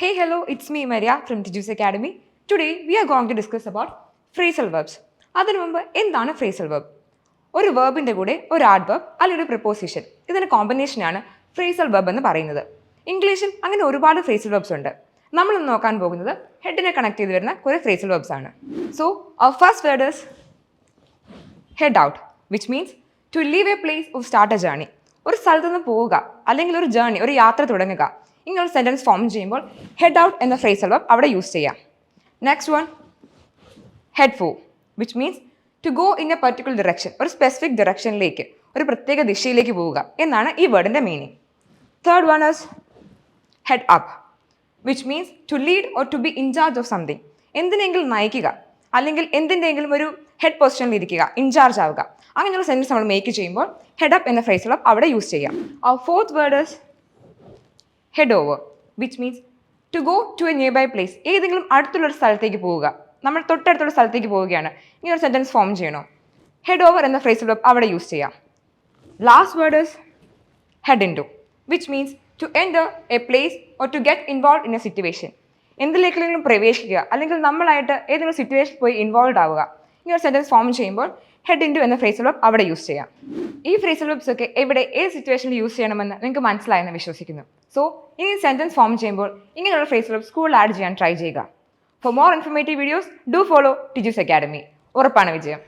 Hey, hello, it's me Maria from Tijus Academy. Today we are going to discuss about phrasal verbs. അതിനു മുമ്പ് എന്താണ് phrasal verb? ഒരു വെർബിൻ്റെ കൂടെ ഒരു adverb അല്ലെങ്കിൽ ഒരു പ്രിപ്പോസിഷൻ ഇതിൻ്റെ കോമ്പിനേഷനാണ് phrasal verb എന്ന് പറയുന്നത്. ഇംഗ്ലീഷിൽ അങ്ങനെ ഒരുപാട് phrasal verbs ഉണ്ട്. നമ്മൾ ഇന്ന് നോക്കാൻ പോകുന്നത് ഹെഡിനെ കണക്ട് ചെയ്ത് വരുന്ന കുറേ phrasal verbs ആണ്. So, our first word is head out, which means to leave a place or start a journey. ഒരു സ്ഥലത്ത് നിന്ന് പോവുക അല്ലെങ്കിൽ ഒരു ജേർണി ഒരു യാത്ര തുടങ്ങുക ഇങ്ങനൊരു സെൻറ്റൻസ് ഫോം ചെയ്യുമ്പോൾ ഹെഡ് ഔട്ട് എന്ന ഫ്രേസൽ വെർബ് അവിടെ യൂസ് ചെയ്യാം. Next one head for, which means to go in a particular direction ഒരു സ്പെസിഫിക് ഡിറക്ഷനിലേക്ക് ഒരു പ്രത്യേക ദിശയിലേക്ക് പോവുക എന്നാണ് ഈ വേർഡിൻ്റെ meaning. Third one is head up, which means to lead or to be in charge of something എന്തിനെങ്കിലും നയിക്കുക അല്ലെങ്കിൽ എന്തിൻ്റെങ്കിലും ഒരു ഹെഡ് പൊസിഷനിൽ ഇരിക്കുക ഇൻചാർജ് ആവുക അങ്ങനെയുള്ള സെൻറ്റൻസ് നമ്മൾ മേക്ക് ചെയ്യുമ്പോൾ ഹെഡ് അപ്പ് എന്ന ഫ്രേസൽ വെർബ് അവിടെ യൂസ് ചെയ്യാം. Fourth word is head over, which means to go to a nearby place ഏതെങ്കിലും അടുത്തുള്ളൊരു സ്ഥലത്തേക്ക് പോവുക നമ്മൾ തൊട്ടടുത്തുള്ള സ്ഥലത്തേക്ക് പോവുകയാണ് ഇങ്ങനെ ഒരു സെൻറ്റൻസ് ഫോം ചെയ്യണോ ഹെഡ് ഓവർ എന്ന ഫ്രേസൽ വെർബ് അവിടെ യൂസ് ചെയ്യാം. Last word is head into, which means to enter a place or to get involve in a situation എന്തിലേക്കെങ്കിലും പ്രവേശിക്കുക അല്ലെങ്കിൽ നമ്മളായിട്ട് ഏതെങ്കിലും സിറ്റുവേഷനിൽ പോയി ഇൻവോൾവ് ആവുക ഇങ്ങനെ ഒരു സെൻറ്റൻസ് ഫോം ചെയ്യുമ്പോൾ ഹെഡ് ഇൻ ടു എന്ന ഫ്രേസൽ വെർബ് അവിടെ യൂസ് ചെയ്യാം. ഈ ഫ്രേസൽ വെർബ്സ് ഒക്കെ എവിടെ ഏത് സിറ്റുവേഷനിൽ യൂസ് ചെയ്യണമെന്ന് നിങ്ങൾക്ക് മനസ്സിലായെന്ന് വിശ്വസിക്കുന്നു. സോ ഇനി സെൻറ്റൻസ് ഫോം ചെയ്യുമ്പോൾ ഇങ്ങനെയുള്ള ഫ്രേസൽ വെർബ് സ്കൂളിൽ ആഡ് ചെയ്യാൻ ട്രൈ ചെയ്യുക. For more informative videos do follow Tiju's academy. ഉറപ്പാണ് വിജയം.